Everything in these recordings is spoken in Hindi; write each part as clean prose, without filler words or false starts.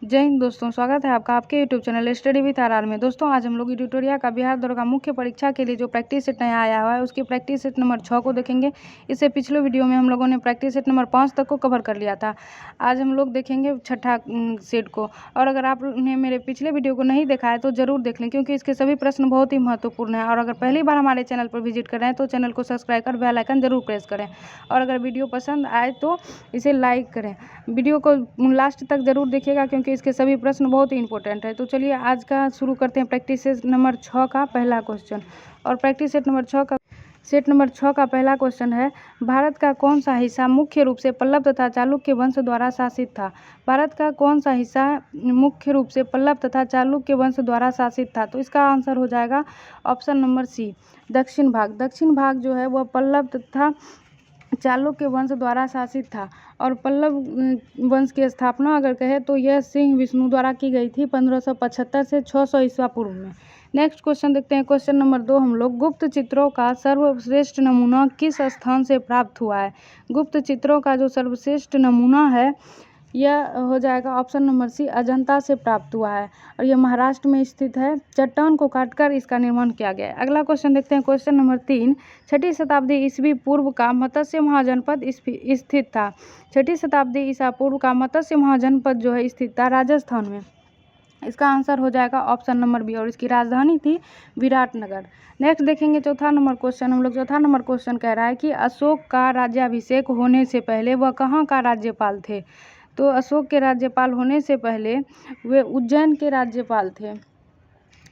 जय हिंद दोस्तों, स्वागत है आपका आपके YouTube channel study with R में। दोस्तों आज हम लोग ट्यूटोरियल का बिहार दरोगा मुख्य परीक्षा के लिए जो प्रैक्टिस सेट नया आया हुआ है उसकी प्रैक्टिस सेट नंबर 6 को देखेंगे। इससे पिछले वीडियो में हम लोगों ने प्रैक्टिस सेट नंबर 5 तक को कवर कर लिया था। आज हम लोग देखेंगे छठा सेट को। और अगर आपने मेरे पिछले वीडियो को नहीं देखा है तो ज़रूर देख लें, क्योंकि इसके सभी प्रश्न बहुत ही महत्वपूर्ण हैं। और अगर पहली बार हमारे चैनल पर विजिट कर रहे हैं तो चैनल को सब्सक्राइब कर बेल आइकन जरूर प्रेस करें। और अगर वीडियो पसंद आए तो इसे लाइक करें। वीडियो को लास्ट तक ज़रूर देखिएगा, क्योंकि इसके सभी प्रश्न बहुत ही इंपॉर्टेंट है। तो चलिए आज का शुरू करते हैं प्रैक्टिस सेट नंबर 6 का पहला क्वेश्चन। और प्रैक्टिस सेट नंबर 6 का पहला क्वेश्चन है, भारत का कौन सा हिस्सा मुख्य रूप से पल्लव तथा चालुक्य वंश द्वारा शासित था। भारत का कौन सा हिस्सा मुख्य रूप से पल्लव तथा चालुक्य वंश द्वारा शासित था। तो इसका आंसर हो जाएगा ऑप्शन नंबर सी, दक्षिण भाग। दक्षिण भाग जो है वह पल्लव तथा चालुक्य वंश द्वारा शासित था। और पल्लव वंश की स्थापना अगर कहे तो यह सिंह विष्णु द्वारा की गई थी 1575 से 600 ईस्वा पूर्व में। नेक्स्ट क्वेश्चन देखते हैं, क्वेश्चन नंबर 2 हम लोग, गुप्त चित्रों का सर्वश्रेष्ठ नमूना किस स्थान से प्राप्त हुआ है। गुप्त चित्रों का जो सर्वश्रेष्ठ नमूना है यह हो जाएगा ऑप्शन नंबर सी, अजंता से प्राप्त हुआ है। और यह महाराष्ट्र में स्थित है। चट्टान को काटकर इसका निर्माण किया गया है। अगला क्वेश्चन देखते हैं, क्वेश्चन नंबर 3, 6ठी शताब्दी ईस्वी पूर्व का मत्स्य महाजनपद स्थित था। 6ठी शताब्दी ईसा पूर्व का मत्स्य महाजनपद जो है स्थित था राजस्थान में। इसका आंसर हो जाएगा ऑप्शन नंबर बी, और इसकी राजधानी थी विराटनगर। नेक्स्ट देखेंगे चौथा नंबर क्वेश्चन। हम लोग चौथा नंबर क्वेश्चन कह रहा है कि अशोक का राज्याभिषेक होने से पहले वह कहाँ का राज्यपाल थे। तो अशोक के राज्यपाल होने से पहले वे उज्जैन के राज्यपाल थे।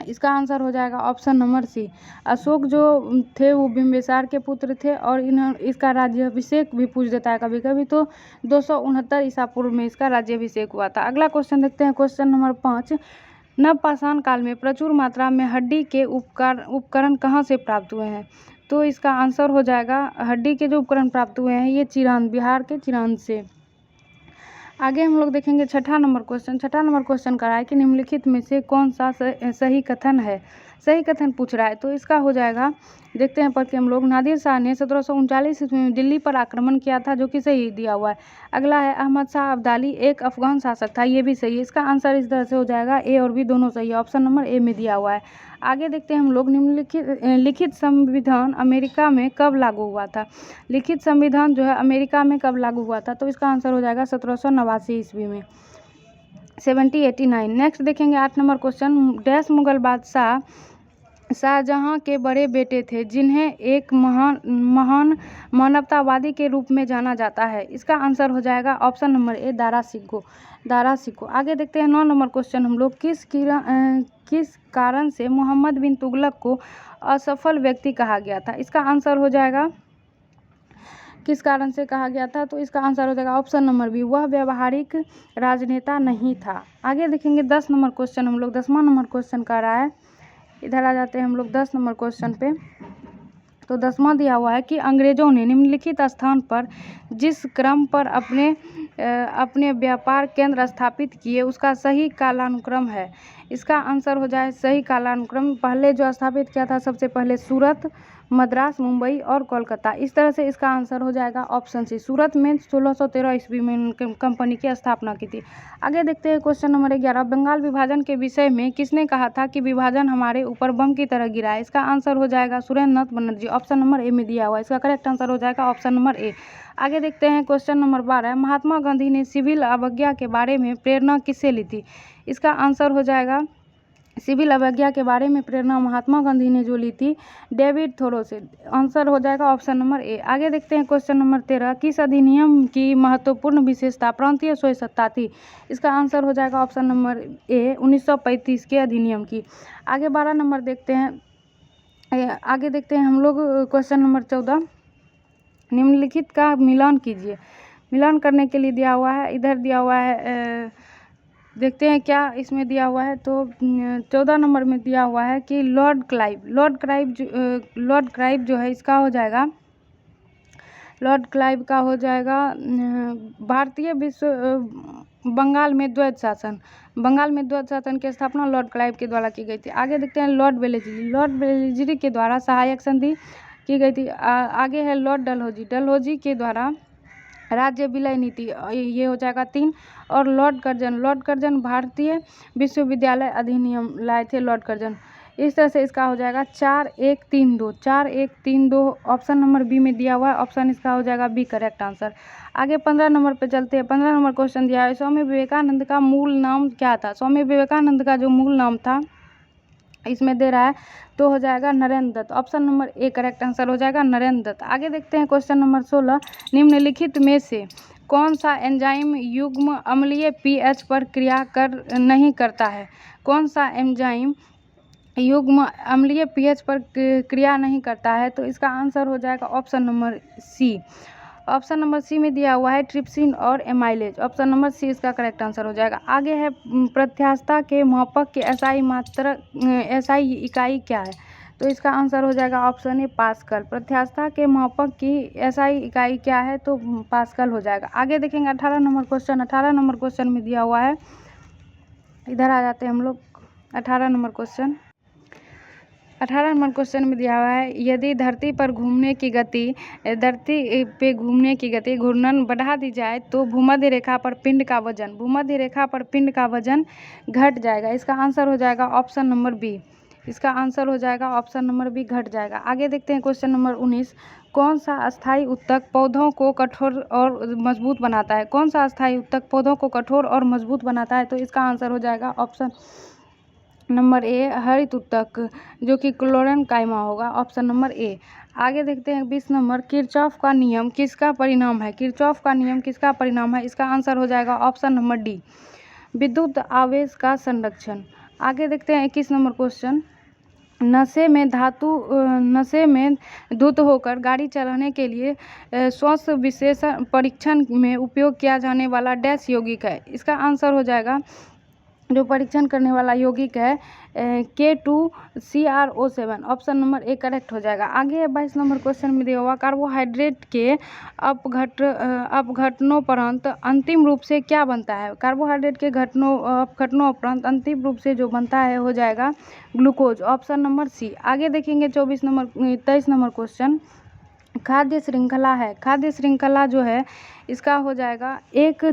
इसका आंसर हो जाएगा ऑप्शन नंबर सी, अशोक जो थे वो बिम्बिसार के पुत्र थे। और इसका राज्याभिषेक भी पूछ देता है कभी कभी, तो 269 ईसा पूर्व में इसका राज्याभिषेक हुआ था। अगला क्वेश्चन देखते हैं, क्वेश्चन नंबर 5, नवपाषाण काल में प्रचुर मात्रा में हड्डी के उपकरण कहाँ से प्राप्त हुए हैं। तो इसका आंसर हो जाएगा, हड्डी के जो उपकरण प्राप्त हुए हैं ये चिरांद, बिहार के चिरांद से। आगे हम लोग देखेंगे छठा नंबर क्वेश्चन। छठा नंबर क्वेश्चन कर रहा है कि निम्नलिखित में से कौन सा सही कथन है। सही कथन पूछ रहा है, तो इसका हो जाएगा, देखते हैं पढ़ के हम लोग, नादिर शाह ने 1739 ईस्वी में दिल्ली पर आक्रमण किया था, जो कि सही दिया हुआ है। अगला है, अहमद शाह अब्दाली एक अफगान शासक था, ये भी सही है। इसका आंसर इस तरह से हो जाएगा, ए और बी दोनों सही है, ऑप्शन नंबर ए में दिया हुआ है। आगे देखते हैं हम लोग, लिखित संविधान अमेरिका में कब लागू हुआ था। लिखित संविधान जो है अमेरिका में कब लागू हुआ था। तो इसका आंसर हो जाएगा 1789 ईस्वी में, 1789। नेक्स्ट देखेंगे 8 नंबर क्वेश्चन, डैश मुगल बादशाह शाहजहां के बड़े बेटे थे जिन्हें एक महान मानवतावादी के रूप में जाना जाता है। इसका आंसर हो जाएगा ऑप्शन नंबर ए, दारा शिकोह। आगे देखते हैं 9 नंबर क्वेश्चन हम लोग, किस कारण से मोहम्मद बिन तुगलक को असफल व्यक्ति कहा गया था। इसका आंसर हो जाएगा, किस कारण से कहा गया था। तो इसका आंसर हो जाएगा ऑप्शन नंबर बी, वह व्यावहारिक राजनेता नहीं था। आगे देखेंगे 10 नंबर क्वेश्चन हम लोग, 10वां नंबर क्वेश्चन का रहा है। इधर आ जाते हैं हम लोग 10 नंबर क्वेश्चन पे। तो 10वां दिया हुआ है कि अंग्रेजों ने निम्नलिखित स्थान पर जिस क्रम पर अपने व्यापार केंद्र स्थापित किए उसका सही कालानुक्रम है। इसका आंसर हो जाए सही कालानुक्रम, पहले जो स्थापित किया था सबसे पहले सूरत, मद्रास, मुंबई और कोलकाता। इस तरह से इसका आंसर हो जाएगा ऑप्शन सी, सूरत में 1613 ईस्वी में कंपनी की स्थापना की थी। आगे देखते हैं क्वेश्चन नंबर 11, बंगाल विभाजन के विषय में किसने कहा था कि विभाजन हमारे ऊपर बम की तरह गिरा है। इसका आंसर हो जाएगा सुरेंद्र नाथ बनर्जी, ऑप्शन नंबर ए में दिया हुआ है। इसका करेक्ट आंसर हो जाएगा ऑप्शन नंबर ए। आगे देखते हैं क्वेश्चन नंबर 12, महात्मा गांधी ने सिविल अवज्ञा के बारे में प्रेरणा किससे ली थी। इसका आंसर हो जाएगा, सिविल अवज्ञा के बारे में प्रेरणा महात्मा गांधी ने जो ली थी डेविड थोरो से। आंसर हो जाएगा ऑप्शन नंबर ए। आगे देखते हैं क्वेश्चन नंबर 13, किस अधिनियम की महत्वपूर्ण विशेषता प्रांतीय स्वायत्तता थी। इसका आंसर हो जाएगा ऑप्शन नंबर ए, 1935 के अधिनियम की। आगे 12 नंबर देखते हैं। आगे देखते हैं हम लोग क्वेश्चन नंबर 14, निम्नलिखित का मिलान कीजिए। मिलान करने के लिए दिया हुआ है, इधर दिया हुआ है, देखते हैं क्या इसमें दिया हुआ है। तो 14 नंबर में दिया हुआ है कि लॉर्ड क्लाइव जो है इसका हो जाएगा, लॉर्ड क्लाइव का हो जाएगा भारतीय बंगाल में द्वैत शासन की स्थापना लॉर्ड क्लाइव के द्वारा की गई थी। आगे देखते हैं लॉर्ड वेलेस्ली के द्वारा सहायक संधि की गई थी। आगे है लॉर्ड डलहौजी के द्वारा राज्य विलय नीति, ये हो जाएगा 3। और लॉर्ड कर्जन भारतीय विश्वविद्यालय अधिनियम लाए थे लॉर्ड कर्जन। इस तरह से इसका हो जाएगा 4-1-3-2 ऑप्शन नंबर बी में दिया हुआ है। ऑप्शन इसका हो जाएगा बी करेक्ट आंसर। आगे 15 नंबर पे चलते हैं। 15 नंबर क्वेश्चन दिया है, स्वामी विवेकानंद का मूल नाम क्या था? स्वामी विवेकानंद का जो मूल नाम था इसमें दे रहा है तो हो जाएगा Narendra Datt. Option number A correct answer हो जाएगा नरेंद्र दत्त। आगे देखते हैं क्वेश्चन नंबर 16, निम्नलिखित में से कौन सा एंजाइम युग्म अम्लीय पीएच पर क्रिया नहीं करता है? कौन सा एंजाइम युग्म अम्लीय पीएच पर क्रिया नहीं करता है? तो इसका आंसर हो जाएगा option number C. Option number C में दिया हुआ है ट्रिप्सिन और एमाइलेज। ऑप्शन नंबर सी इसका करेक्ट आंसर हो जाएगा। आगे है प्रत्यास्थता के मापक के एसआई इकाई क्या है? तो इसका आंसर हो जाएगा ऑप्शन ए पास्कल। प्रत्यास्थता के मापक की एसआई इकाई क्या है? तो पास्कल हो जाएगा। आगे देखेंगे 18 नंबर क्वेश्चन। 18 नंबर क्वेश्चन में दिया हुआ है, इधर आ जाते हैं हम लोग। 18 नंबर क्वेश्चन में दिया हुआ है, यदि धरती पे घूमने की गति घूर्णन बढ़ा दी जाए तो भूमध्य रेखा पर पिंड का वजन घट जाएगा। इसका आंसर हो जाएगा ऑप्शन नंबर बी। घट जाएगा। आगे देखते हैं क्वेश्चन नंबर 19, कौन सा अस्थायी ऊतक पौधों को कठोर और मजबूत बनाता है? तो इसका आंसर हो जाएगा ऑप्शन नंबर ए हरित ऊतक, जो कि क्लोरेन कायमा होगा। ऑप्शन नंबर ए। आगे देखते हैं 20 नंबर, किरचॉफ का नियम किसका परिणाम है? इसका आंसर हो जाएगा ऑप्शन नंबर डी, विद्युत आवेश का संरक्षण। आगे देखते हैं 21 नंबर क्वेश्चन, नशे में धुत होकर गाड़ी चलाने के लिए स्वास्थ्य विशेषण परीक्षण में उपयोग किया जाने वाला डैश यौगिक है? इसका आंसर हो जाएगा, जो परीक्षण करने वाला यौगिक है K2CrO7। Option number A correct हो जाएगा। आगे 22 नंबर क्वेश्चन में दिया हुआ, कार्बोहाइड्रेट के अपघटनोपरांत अंतिम रूप से क्या बनता है? कार्बोहाइड्रेट के अपघटनोपरांत अंतिम रूप से जो बनता है हो जाएगा ग्लूकोज। ऑप्शन नंबर सी। आगे देखेंगे 23 नंबर क्वेश्चन, खाद्य श्रृंखला जो है इसका हो जाएगा एक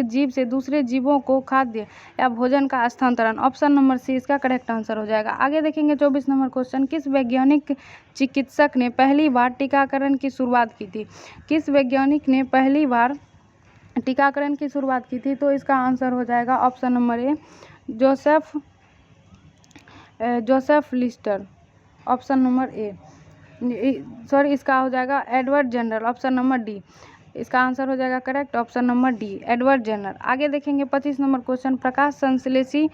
जीव से दूसरे जीवों को खाद्य या भोजन का स्थानांतरण। ऑप्शन नंबर सी इसका करेक्ट आंसर हो जाएगा। आगे देखेंगे 24 नंबर क्वेश्चन, किस वैज्ञानिक चिकित्सक ने पहली बार टीकाकरण की शुरुआत की थी? तो इसका आंसर हो जाएगा ऑप्शन नंबर ए जोसेफ लिस्टर। ऑप्शन नंबर ए, इसका हो जाएगा Edward general. Option number D, इसका आंसर हो जाएगा correct option number D, Edward general. आगे देखेंगे 25 नंबर क्वेश्चन, प्रकाश संश्लेषी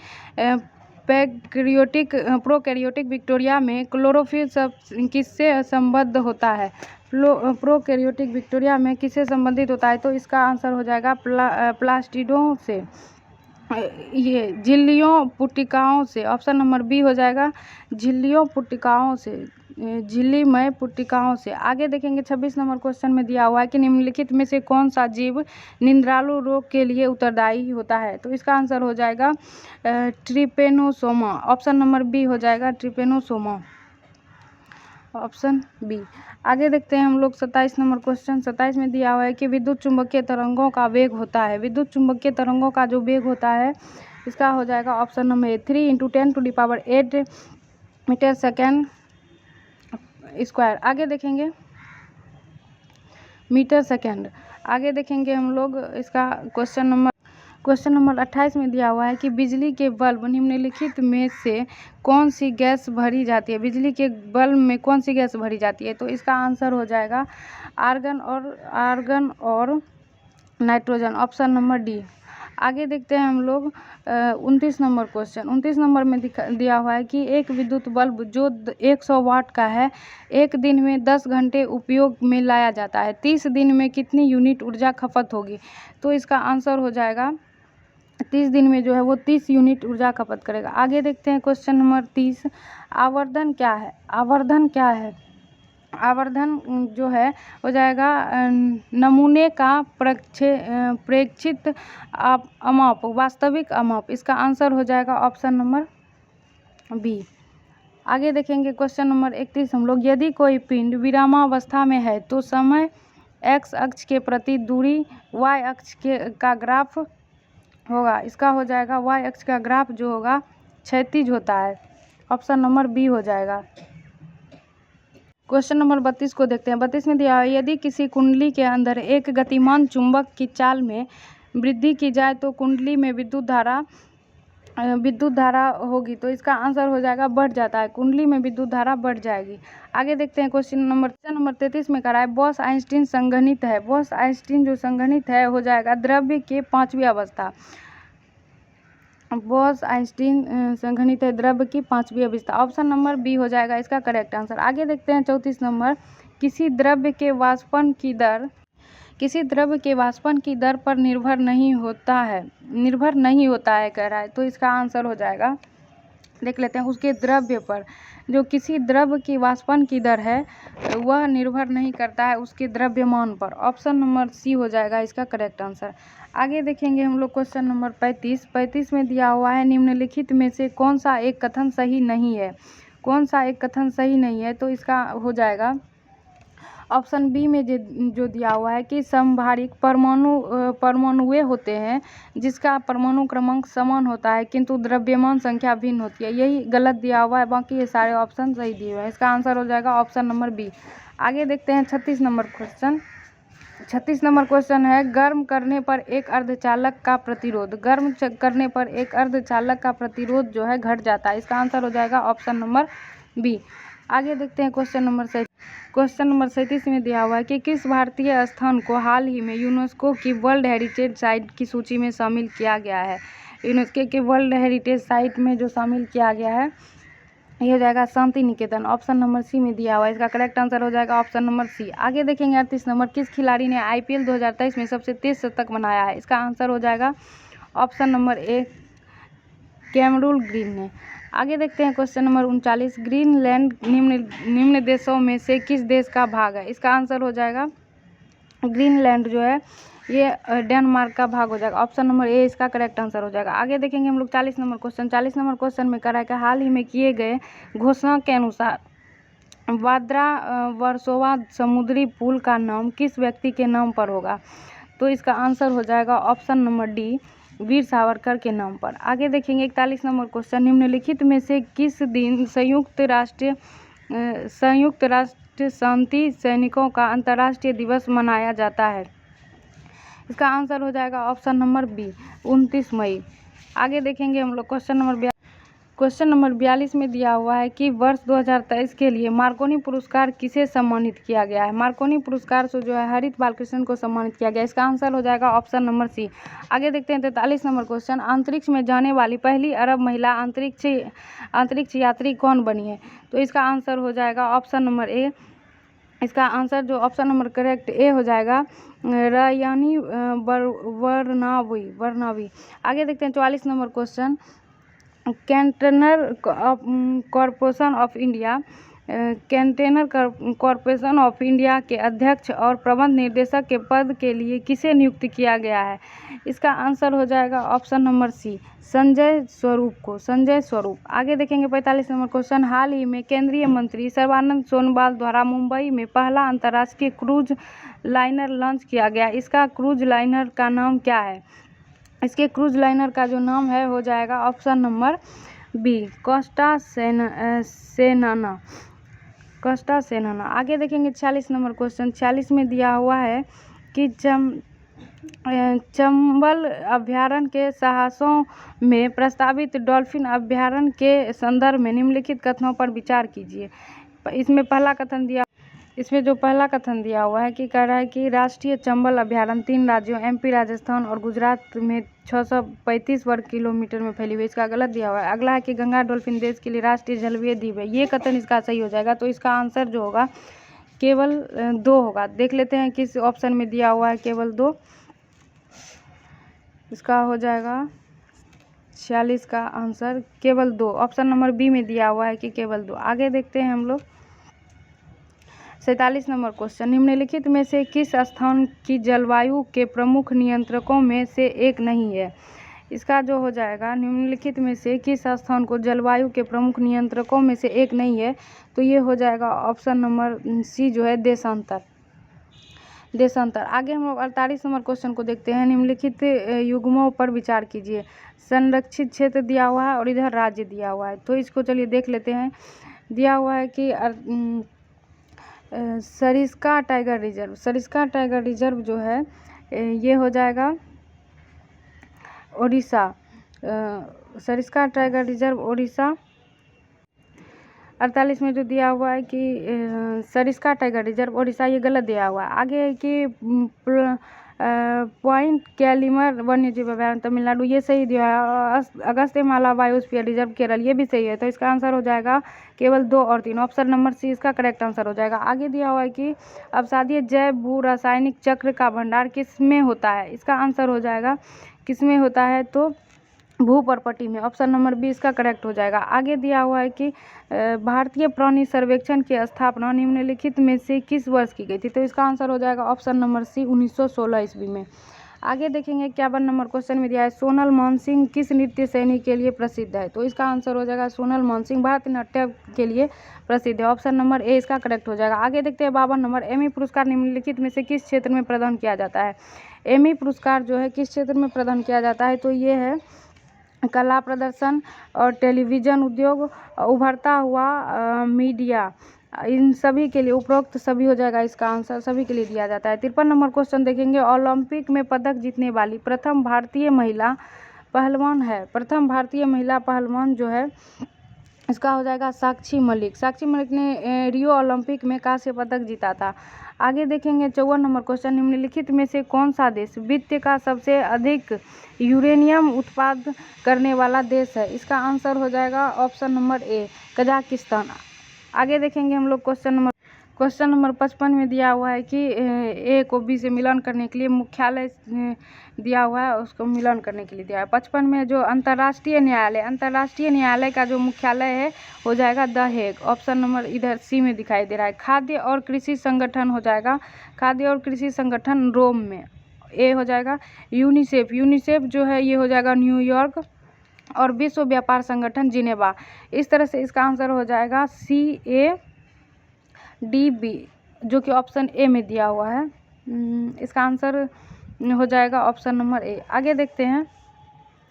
प्रोकैरियोटिक बैक्टीरिया में क्लोरोफिल किससे संबद्ध होता है? प्रोकैरियोटिक बैक्टीरिया में किससे संबंधित होता है? तो इसका आंसर हो जाएगा प्लास्टिडों से, ये झिल्लियों पुट्टिकाओं से। ऑप्शन नंबर बी हो जाएगा झिल्लीमय पुट्टिकाओं से। आगे देखेंगे 26 नंबर क्वेश्चन में दिया हुआ है कि निम्नलिखित में से कौन सा जीव निंद्रालु रोग के लिए उत्तरदायी होता है? तो इसका आंसर हो जाएगा ट्रिपेनोसोमा। ऑप्शन नंबर बी हो जाएगा ट्रिपेनोसोमा, ऑप्शन बी। आगे देखते हैं हम लोग 27 नंबर क्वेश्चन। 27 में दिया हुआ है कि विद्युत चुम्बकीय तरंगों का वेग होता है। विद्युत चुम्बकीय तरंगों का जो वेग होता है इसका हो जाएगा option number A 3 × 10⁸ metre second square. आगे देखेंगे मीटर सेकेंड। आगे देखेंगे हम लोग इसका क्वेश्चन नंबर 28 में दिया हुआ है कि बिजली के बल्ब निम्नलिखित में से कौन सी गैस भरी जाती है? बिजली के बल्ब में कौन सी गैस भरी जाती है? तो इसका आंसर हो जाएगा आर्गन और नाइट्रोजन। Option number D. आगे देखते हैं हम लोग 29 नंबर क्वेश्चन। 29 नंबर में दिया हुआ है कि एक विद्युत बल्ब जो 100 वाट का है, एक दिन में 10 घंटे उपयोग में लाया जाता है, 30 दिन में कितनी यूनिट ऊर्जा खपत होगी? तो इसका आंसर हो जाएगा 30 दिन में जो है वो 30 यूनिट ऊर्जा खपत करेगा। आगे देखते हैं क्वेश्चन नंबर 30, आवर्धन क्या है? आवर्धन जो है हो जाएगा नमूने का प्रेक्षित अमाप, वास्तविक अमाप। इसका आंसर हो जाएगा ऑप्शन नंबर बी। आगे देखेंगे क्वेश्चन नंबर 31 हम लोग, यदि कोई पिंड विरामावस्था में है तो समय एक्स अक्ष के प्रति दूरी वाई अक्ष का ग्राफ होगा। इसका हो जाएगा वाई अक्ष का ग्राफ जो होगा क्षैतिज होता है। ऑप्शन नंबर बी हो जाएगा। क्वेश्चन नंबर 32 को देखते हैं। 32 में दिया है यदि किसी कुंडली के अंदर एक गतिमान चुंबक की चाल में वृद्धि की जाए तो कुंडली में विद्युत धारा होगी। तो इसका आंसर हो जाएगा बढ़ जाता है, कुंडली में विद्युत धारा बढ़ जाएगी। आगे देखते हैं क्वेश्चन नंबर 33 में करा है बॉस आइंस्टीन संघनित है। बॉस आइंस्टीन जो संघनित है हो जाएगा द्रव्य के पांचवी अवस्था। बॉस आइंस्टीन संघनित है द्रव्य की पांचवी अवस्था। ऑप्शन नंबर बी हो जाएगा इसका करेक्ट आंसर। आगे देखते हैं 34 नंबर किसी द्रव्य के वाष्पन की दर पर निर्भर नहीं होता है कह रहा है। तो इसका आंसर हो जाएगा, देख लेते हैं, उसके द्रव्य पर। जो किसी द्रव्य की वाष्पन की दर है वह निर्भर नहीं करता है उसके द्रव्यमान पर। ऑप्शन नंबर सी हो जाएगा इसका करेक्ट आंसर। आगे देखेंगे हम लोग क्वेश्चन नंबर 35 में दिया हुआ है निम्नलिखित में से कौन सा एक कथन सही नहीं है। तो इसका हो जाएगा ऑप्शन बी में जो दिया हुआ है कि समभारिक परमाणुएं होते हैं जिसका परमाणु क्रमांक समान होता है किंतु द्रव्यमान संख्या भिन्न होती है। यही गलत दिया हुआ है, बाकी ये सारे ऑप्शन सही दिए हुए हैं। इसका आंसर हो जाएगा ऑप्शन नंबर बी। आगे देखते हैं 36 नंबर क्वेश्चन है गर्म करने पर एक अर्धचालक का प्रतिरोध जो है घट जाता है। इसका आंसर हो जाएगा ऑप्शन नंबर बी। आगे देखते हैं क्वेश्चन नंबर 37 में दिया हुआ है कि किस भारतीय स्थान को हाल ही में यूनेस्को की वर्ल्ड हेरिटेज साइट की सूची में शामिल किया गया है। यूनेस्को के वर्ल्ड हेरिटेज साइट में जो शामिल किया गया है ये हो जाएगा Shanti Niketan. Option number C में दिया हुआ है, इसका करेक्ट आंसर हो जाएगा ऑप्शन नंबर सी। आगे देखेंगे 38 नंबर किस खिलाड़ी ने IPL 2023 में सबसे तेज शतक बनाया है। इसका आंसर हो जाएगा ऑप्शन नंबर ए कैमरून ग्रीन ने। आगे देखते हैं क्वेश्चन नंबर 39 ग्रीनलैंड निम्न देशों में से किस देश का भाग है। इसका आंसर हो जाएगा ग्रीनलैंड जो है ये डेनमार्क का भाग हो जाएगा। ऑप्शन नंबर ए इसका करेक्ट आंसर हो जाएगा। आगे देखेंगे हम लोग 40 नंबर क्वेश्चन में करा है कि हाल ही में किए गए घोषणा के अनुसार वाद्रा वर्सोवा समुद्री पुल का नाम किस व्यक्ति के नाम पर होगा। तो इसका आंसर हो जाएगा option number D Veer Savarkar के नाम पर। आगे देखेंगे 41 नंबर क्वेश्चन निम्नलिखित में से किस दिन संयुक्त राष्ट्र शांति सैनिकों का अंतर्राष्ट्रीय दिवस मनाया जाता है। इसका आंसर हो जाएगा ऑप्शन नंबर बी 29 मई। आगे देखेंगे हम लोग क्वेश्चन नंबर 42 में दिया हुआ है कि वर्ष 2023 के लिए मार्कोनी पुरस्कार किसे सम्मानित किया गया है। मार्कोनी पुरस्कार से जो है हरित बालकृष्णन को सम्मानित किया गया। इसका आंसर हो जाएगा ऑप्शन नंबर सी। आगे देखते हैं 43 नंबर क्वेश्चन अंतरिक्ष में जाने वाली पहली अरब महिला अंतरिक्ष यात्री कौन बनी है। तो इसका आंसर हो जाएगा ऑप्शन नंबर ए। इसका आंसर जो ऑप्शन नंबर करेक्ट ए हो जाएगा रायानी वर्नावी। आगे देखते हैं 44 number question container corporation of India के अध्यक्ष और प्रबंध निर्देशक के पद के लिए किसे नियुक्त किया गया है। इसका आंसर हो जाएगा ऑप्शन नंबर सी संजय स्वरूप। आगे देखेंगे 45 नंबर क्वेश्चन हाल ही में केंद्रीय मंत्री सर्बानंद सोनोवाल द्वारा मुंबई में पहला अंतर्राष्ट्रीय क्रूज लाइनर लॉन्च किया गया। इसका क्रूज लाइनर का नाम क्या है। इसके क्रूज लाइनर का जो नाम है हो जाएगा ऑप्शन नंबर बी कोस्टा सेनाना। आगे देखेंगे 46 नंबर क्वेश्चन 46 में दिया हुआ है कि चंबल अभ्यारण्य के साहसों में प्रस्तावित डॉल्फिन अभ्यारण्य के संदर्भ में निम्नलिखित कथनों पर विचार कीजिए। इसमें जो पहला कथन दिया हुआ है कि कह रहा है कि राष्ट्रीय चंबल अभ्यारण्य 3 राज्यों MP, राजस्थान और गुजरात में 635 वर्ग किलोमीटर में फैली हुई। इसका गलत दिया हुआ है। अगला है कि गंगा डॉल्फिन देश के लिए राष्ट्रीय जलवीय द्वीप है। ये कथन इसका सही हो जाएगा। तो इसका आंसर जो होगा केवल 2 होगा। देख लेते हैं किस ऑप्शन में दिया हुआ है केवल 2। इसका हो जाएगा 46 का आंसर केवल 2। ऑप्शन नंबर बी में दिया हुआ है कि केवल 2। आगे देखते हैं हम लोग 47 नंबर क्वेश्चन निम्नलिखित में से किस स्थान की जलवायु के प्रमुख नियंत्रकों में से एक नहीं है। इसका जो हो जाएगा निम्नलिखित में से किस स्थान को जलवायु के प्रमुख नियंत्रकों में से एक नहीं है। तो ये हो जाएगा ऑप्शन नंबर सी जो है देशांतर। देशांतर। आगे हम लोग 48 नंबर क्वेश्चन को देखते हैं। निम्नलिखित युग्मों पर विचार कीजिए। संरक्षित क्षेत्र दिया हुआ है और इधर राज्य दिया हुआ है, तो इसको चलिए देख लेते हैं। दिया हुआ है कि Sariska tiger reserve. Sariska tiger reserve जो है ये हो जाएगा ओडिशा। Sariska tiger reserve Odisha. 48 में जो दिया हुआ है कि सरिस्का टाइगर रिजर्व ओडिशा, ये गलत दिया हुआ है। आगे है कि पॉइंट कैलिमर वन्यजीव अभयारण्य तमिलनाडु, ये सही दिया है। अगस्त्यमाला बायोस्फीयर रिजर्व केरल, ये भी सही है। तो इसका आंसर हो जाएगा केवल 2 और 3, ऑप्शन नंबर सी इसका करेक्ट आंसर हो जाएगा। आगे दिया हुआ है कि अपसादीय जैव भू रासायनिक चक्र का भंडार किस में होता है। इसका आंसर हो जाएगा किस में होता है, तो भू प्रॉपर्टी में, ऑप्शन नंबर बी इसका करेक्ट हो जाएगा। आगे दिया हुआ है कि भारतीय प्राणी सर्वेक्षण की स्थापना निम्नलिखित में से किस वर्ष की गई थी। तो इसका आंसर हो जाएगा ऑप्शन नंबर सी 1916 ईस्वी में। आगे देखेंगे 51 नंबर क्वेश्चन में दिया है सोनल मानसिंह किस नृत्य शैली के लिए प्रसिद्ध है। तो इसका आंसर हो जाएगा सोनल मानसिंह भरतनाट्यम के लिए प्रसिद्ध है, ऑप्शन नंबर ए इसका करेक्ट हो जाएगा। आगे देखते हैं 52 नंबर, एमी पुरस्कार निम्नलिखित में से किस क्षेत्र में प्रदान किया जाता है। एमी पुरस्कार जो है किस क्षेत्र में प्रदान किया जाता है, तो ये है कला प्रदर्शन और टेलीविज़न उद्योग, उभरता हुआ मीडिया, इन सभी के लिए उपरोक्त सभी हो जाएगा इसका आंसर, सभी के लिए दिया जाता है। 53 नंबर क्वेश्चन देखेंगे, ओलंपिक में पदक जीतने वाली प्रथम भारतीय महिला पहलवान है। प्रथम भारतीय महिला पहलवान जो है इसका हो जाएगा साक्षी मलिक। साक्षी मलिक ने रियो ओलंपिक में कांस्य पदक जीता था। आगे देखेंगे 54 नंबर क्वेश्चन, निम्नलिखित में से कौन सा देश विश्व का सबसे अधिक यूरेनियम उत्पादन करने वाला देश है। इसका आंसर हो जाएगा ऑप्शन नंबर ए कजाकिस्तान। आगे देखेंगे हम लोग क्वेश्चन नंबर 55 में दिया हुआ है कि ए को बी से मिलन करने के लिए मुख्यालय दिया हुआ है, उसको मिलन करने के लिए दिया है। 55 में जो अंतर्राष्ट्रीय न्यायालय का जो मुख्यालय है हो जाएगा द हेग, ऑप्शन नंबर इधर सी में दिखाई दे रहा है। खाद्य और कृषि संगठन हो जाएगा, खाद्य और कृषि संगठन रोम में, ए हो जाएगा। यूनिसेफ जो है ये हो जाएगा न्यूयॉर्क, और विश्व व्यापार संगठन जिनेवा। इस तरह से इसका आंसर हो जाएगा CADB, जो कि ऑप्शन ए में दिया हुआ है। इसका आंसर हो जाएगा ऑप्शन नंबर ए। आगे देखते हैं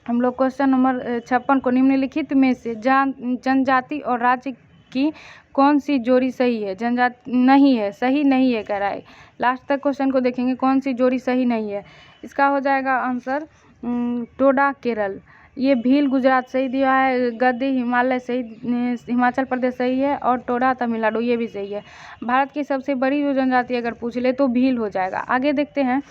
हम लोग क्वेश्चन नंबर 56 को, निम्नलिखित में से जनजाति और राज्य की कौन सी जोड़ी सही है। जनजाति नहीं है, सही नहीं है कह रहा है। लास्ट तक क्वेश्चन को देखेंगे कौन सी जोड़ी सही नहीं है। इसका हो जाएगा आंसर टोडा केरल, ये भील गुजरात सही दिया है, गद्दी हिमालय सही, हिमाचल प्रदेश सही है, और टोडा तमिलनाडु ये भी सही है। भारत की सबसे बड़ी जो जनजाति अगर पूछ ले तो भील हो जाएगा। आगे देखते हैं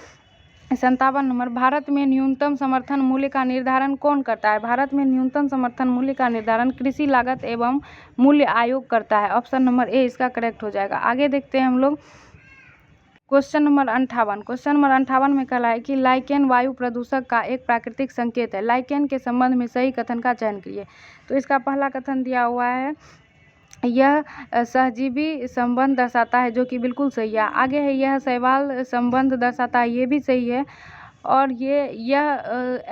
57 नंबर, भारत में न्यूनतम समर्थन मूल्य का निर्धारण कौन करता है। भारत में न्यूनतम समर्थन मूल्य का निर्धारण कृषि लागत एवं मूल्य आयोग करता है, ऑप्शन नंबर ए इसका करेक्ट हो जाएगा। आगे देखते हैं हम लोग क्वेश्चन नंबर 58 में कहा है कि लाइकेन वायु प्रदूषक का एक प्राकृतिक संकेत है। लाइकेन के संबंध में सही कथन का चयन कीजिए। तो इसका पहला कथन दिया हुआ है, यह सहजीवी संबंध दर्शाता है, जो कि बिल्कुल सही है। आगे है यह शैवाल संबंध दर्शाता है, ये भी सही है। और यह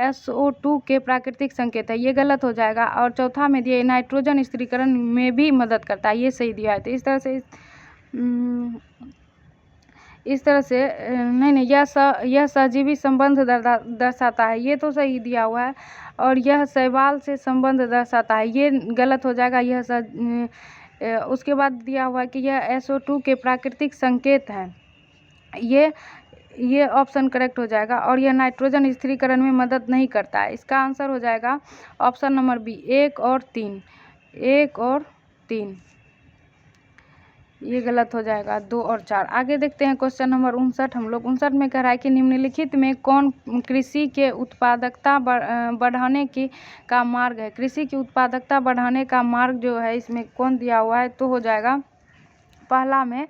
SO2 के प्राकृतिक संकेत है, ये गलत हो जाएगा। और चौथा में दिया नाइट्रोजन स्थिरीकरण में भी मदद करता है, ये सही दिया है। तो इस तरह से नहीं, यह सहजीवी संबंध दर्शाता है, ये तो सही दिया हुआ है। और यह शैवाल से संबंध दर्शाता है, ये गलत हो जाएगा। उसके बाद दिया हुआ है कि यह SO2 के प्राकृतिक संकेत हैं, ये ऑप्शन करेक्ट हो जाएगा। और यह नाइट्रोजन स्थिरीकरण में मदद नहीं करता है, इसका आंसर हो जाएगा ऑप्शन नंबर बी 1 और 3, ये गलत हो जाएगा 2 और 4। आगे देखते हैं क्वेश्चन नंबर 59 हम लोग 59 में कह रहा है कि निम्नलिखित में कौन कृषि के उत्पादकता बढ़ाने का मार्ग है। कृषि की उत्पादकता बढ़ाने का मार्ग जो है इसमें कौन दिया हुआ है, तो हो जाएगा पहला में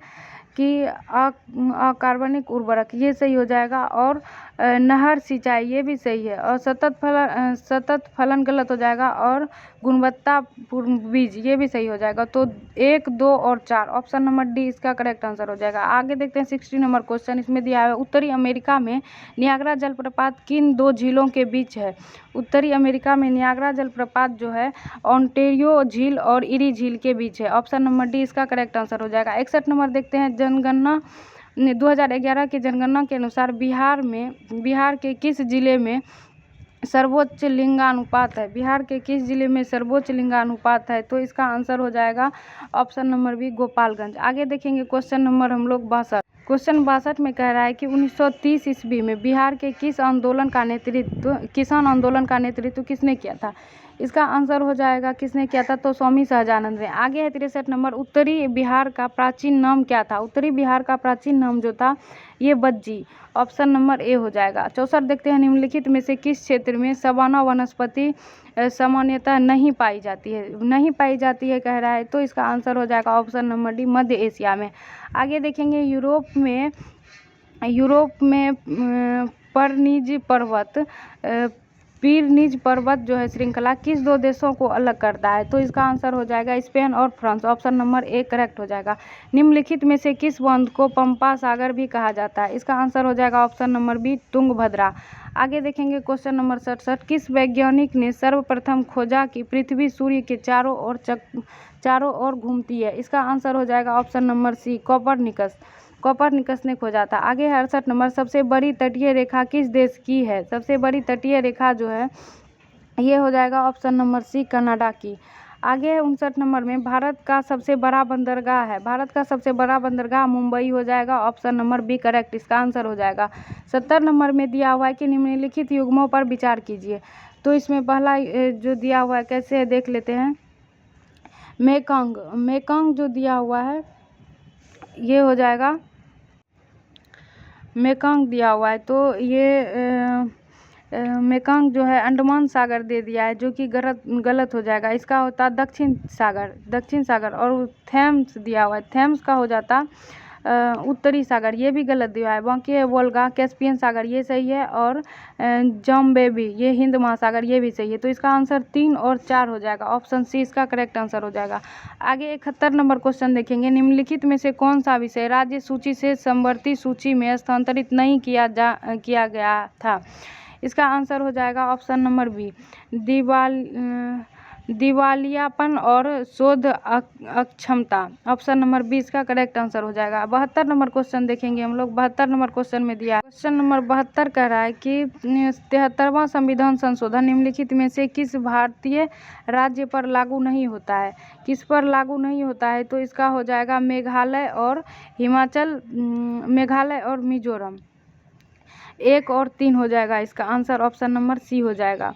कि अकार्बनिक उर्वरक, ये सही हो जाएगा। और नहर सिंचाई, ये भी सही है। और सतत फलन गलत हो जाएगा। और गुणवत्तापूर्ण बीज, ये भी सही हो जाएगा। तो 1, 2 और 4, ऑप्शन नंबर डी इसका करेक्ट आंसर हो जाएगा। आगे देखते हैं 60 नंबर क्वेश्चन, इसमें दिया है उत्तरी अमेरिका में नियाग्रा जलप्रपात किन 2 झीलों के बीच है। उत्तरी अमेरिका में नियाग्रा जलप्रपात जो है ओंटेरियो झील और इरी झील के बीच है, ऑप्शन नंबर डी इसका करेक्ट आंसर हो जाएगा। 61 नंबर देखते हैं जनगणना 2011 की जनगणना के अनुसार बिहार के किस जिले में सर्वोच्च लिंगानुपात है? बिहार के किस जिले में सर्वोच्च लिंगानुपात है? तो इसका आंसर हो जाएगा ऑप्शन नंबर बी, गोपालगंज। आगे देखेंगे क्वेश्चन नंबर हम लोग 62। क्वेश्चन 62 में कह रहा है कि 1930 ईस्वी में बिहार के किसान आंदोलन का नेतृत्व किसने किया था? इसका आंसर हो जाएगा किसने किया था? तो स्वामी सहजानंद ने। आगे है 63 नंबर, उत्तरी बिहार का प्राचीन नाम क्या था? उत्तरी बिहार का प्राचीन नाम जो था ये बज्जी, ऑप्शन नंबर ए हो जाएगा। 64 देखते हैं, निम्नलिखित में से किस क्षेत्र में सवाना वनस्पति सामान्यतः नहीं पाई जाती है कह रहा है, तो इसका आंसर हो जाएगा ऑप्शन नंबर डी, मध्य एशिया में। आगे देखेंगे यूरोप में पिरनीज पर्वत जो है श्रृंखला किस दो देशों को अलग करता है? तो इसका आंसर हो जाएगा स्पेन और France, option number A correct हो जाएगा। निम्नलिखित में से किस बांध को पंपा सागर भी कहा जाता है? इसका आंसर हो जाएगा ऑप्शन नंबर बी, तुंगभद्रा। आगे देखेंगे क्वेश्चन नंबर 67, किस वैज्ञानिक ने सर्वप्रथम खोजा कि पृथ्वी सूर्य के चारों ओर घूमती है? इसका आंसर हो जाएगा ऑप्शन नंबर सी, कोपरनिकस ने खोजा था। आगे है 68 नंबर, सबसे बड़ी तटीय रेखा किस देश की है? सबसे बड़ी तटीय रेखा जो है ये हो जाएगा ऑप्शन नंबर सी, कनाडा की। आगे है 59 नंबर में, भारत का सबसे बड़ा बंदरगाह मुंबई हो जाएगा, ऑप्शन नंबर बी करेक्ट, इसका आंसर हो जाएगा। 70 नंबर में दिया हुआ है कि निम्नलिखित युग्मों पर विचार कीजिए। तो इसमें पहला जो दिया हुआ है कैसे है देख लेते हैं। मेकंग जो दिया हुआ है ये हो जाएगा, मेकंग दिया हुआ है, तो ये मेकंग जो है अंडमान सागर दे दिया है, जो कि गलत हो जाएगा। इसका होता दक्षिण सागर, और थेम्स दिया हुआ है, थेम्स का हो जाता उत्तरी सागर, ये भी गलत दिया है। बाकी है वोल्गा, कैस्पियन सागर, ये सही है, और जम्बेबी, ये हिंद महासागर, ये भी सही है। तो इसका आंसर 3 और 4 हो जाएगा, ऑप्शन सी इसका करेक्ट आंसर हो जाएगा। आगे 71 नंबर क्वेश्चन देखेंगे, निम्नलिखित में से कौन सा विषय राज्य सूची से समवर्ती सूची में स्थानांतरित नहीं किया गया था? इसका आंसर हो जाएगा ऑप्शन नंबर बी, दिवालियापन और शोध अक्षमता, ऑप्शन नंबर बी इसका करेक्ट आंसर हो जाएगा। 72 नंबर क्वेश्चन देखेंगे हम लोग। 72 नंबर क्वेश्चन में दिया, क्वेश्चन नंबर 72 कह रहा है कि 73वां संविधान संशोधन निम्नलिखित में से किस भारतीय राज्य पर लागू नहीं होता है? किस पर लागू नहीं होता है? तो इसका हो जाएगा मेघालय और मिजोरम। 1 और 3 हो जाएगा, इसका आंसर ऑप्शन नंबर सी हो जाएगा।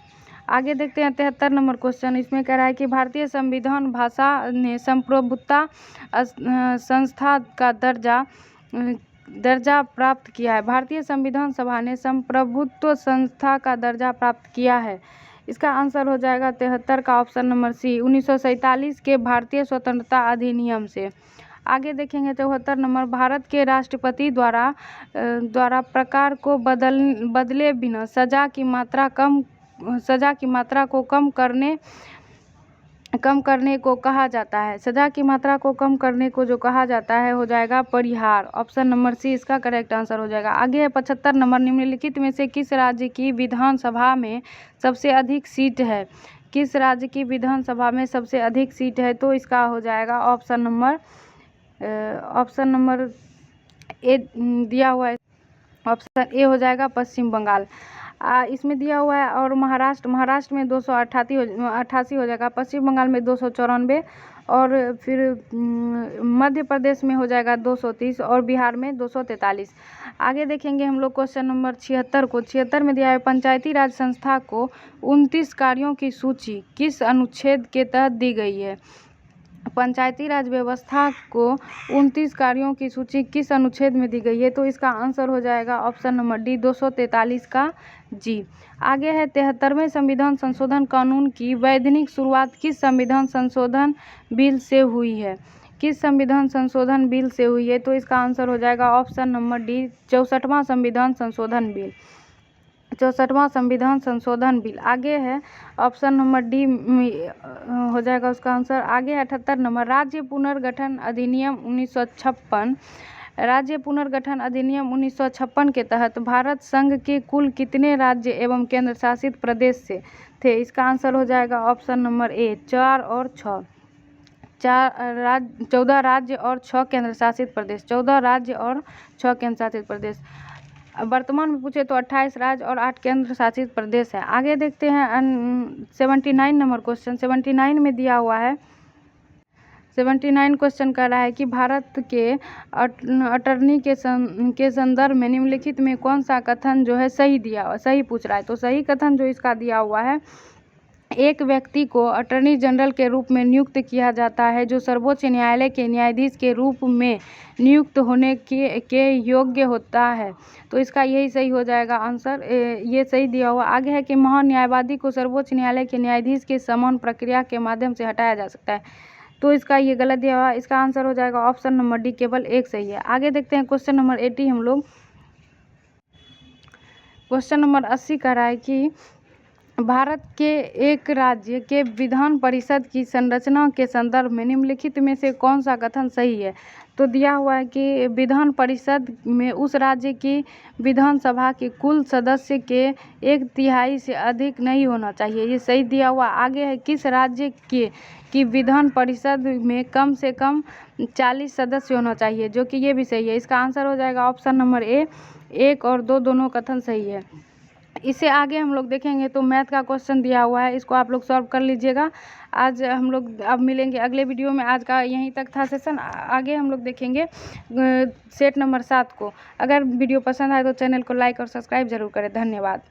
आगे देखते हैं 73 नंबर क्वेश्चन। इसमें कह रहा है कि भारतीय संविधान भाषा ने संप्रभुता संस्था का दर्जा प्राप्त किया है। भारतीय संविधान सभा ने संप्रभुत्व संस्था का दर्जा प्राप्त किया है। इसका आंसर हो जाएगा 73 का ऑप्शन नंबर सी, 1947 के भारतीय स्वतंत्रता अधिनियम से। आगे देखेंगे 74 नंबर, भारत के राष्ट्रपति द्वारा प्रकार को बदले बिना सजा की मात्रा को कम करने को कहा जाता है। सजा की मात्रा को कम करने को जो कहा जाता है हो जाएगा परिहार, ऑप्शन नंबर सी इसका करेक्ट आंसर हो जाएगा। आगे है 75 नंबर, निम्नलिखित में से किस राज्य की विधानसभा में सबसे अधिक सीट है? किस राज्य की विधानसभा में सबसे अधिक सीट है? तो इसका हो जाएगा ऑप्शन नंबर ए दिया हुआ है, ऑप्शन ए हो जाएगा पश्चिम बंगाल। इसमें दिया हुआ है, और महाराष्ट्र में 288 हो जाएगा, पश्चिम बंगाल में 294, और फिर मध्य प्रदेश में हो जाएगा 230, और बिहार में 243। आगे देखेंगे हम लोग क्वेश्चन नंबर 76 को। 76 में दिया है, पंचायती राज संस्था को 29 कार्यों की सूची किस अनुच्छेद के तहत दी गई है? पंचायती राज व्यवस्था को 29 कार्यों की सूची किस अनुच्छेद में दी गई है? तो इसका आंसर हो जाएगा ऑप्शन नंबर डी, 243 का जी। आगे है 73वें संविधान संशोधन कानून की वैधानिक शुरुआत किस संविधान संशोधन बिल से हुई है? किस संविधान संशोधन बिल से हुई है? तो इसका आंसर हो जाएगा ऑप्शन नंबर डी, 64वां संविधान संशोधन बिल, 64वां संविधान संशोधन बिल। आगे है ऑप्शन नंबर डी हो जाएगा उसका आंसर। आगे है 78 नंबर, राज्य पुनर्गठन अधिनियम 1956। राज्य पुनर्गठन अधिनियम 1956 के तहत भारत संघ के कुल कितने राज्य एवं केंद्र शासित प्रदेश से थे? इसका आंसर हो जाएगा ऑप्शन नंबर ए, 4 और 6। 14 राज्य और 6 केंद्र शासित प्रदेश। 14 राज्य और 6 केंद्र शासित प्रदेश। वर्तमान में पूछे तो 28 राज्य और 8 केंद्र शासित प्रदेश है। आगे देखते हैं 79 नंबर क्वेश्चन। 79 में दिया हुआ है, 79 क्वेश्चन कर रहा है कि भारत के अटर्नी के संदर्भ में निम्नलिखित में कौन सा कथन जो है सही दिया हुआ, सही पूछ रहा है। तो सही कथन जो इसका दिया हुआ है, एक व्यक्ति को अटर्नी जनरल के रूप में नियुक्त किया जाता है जो सर्वोच्च न्यायालय के न्यायाधीश के रूप में नियुक्त होने के योग्य होता है। तो इसका यही सही हो जाएगा आंसर, ये सही दिया हुआ। आगे है कि महान न्यायवादी को सर्वोच्च न्यायालय के न्यायाधीश के समान प्रक्रिया के माध्यम से हटाया जा सकता है। तो इसका ये गलत दिया हुआ, इसका आंसर हो जाएगा ऑप्शन नंबर डी, केवल एक सही है। आगे देखते हैं क्वेश्चन नंबर 80 हम लोग। क्वेश्चन नंबर 80 कह रहा है कि भारत के एक राज्य के विधान परिषद की संरचना के संदर्भ में निम्नलिखित में से कौन सा कथन सही है। तो दिया हुआ है कि विधान परिषद में उस राज्य की विधानसभा के कुल सदस्य के 1/3 से अधिक नहीं होना चाहिए, ये सही दिया हुआ। आगे है किस राज्य की विधान परिषद में कम से कम 40 सदस्य होना चाहिए, जो कि ये भी सही है। इसका आंसर हो जाएगा ऑप्शन नंबर ए, 1 और 2 दोनों कथन सही है। इससे आगे हम लोग देखेंगे तो मैथ का क्वेश्चन दिया हुआ है, इसको आप लोग सॉल्व कर लीजिएगा। आज हम लोग अब मिलेंगे अगले वीडियो में। आज का यहीं तक था सेशन, आगे हम लोग देखेंगे सेट नंबर 7 को। अगर वीडियो पसंद आए तो चैनल को लाइक और सब्सक्राइब जरूर करें। धन्यवाद।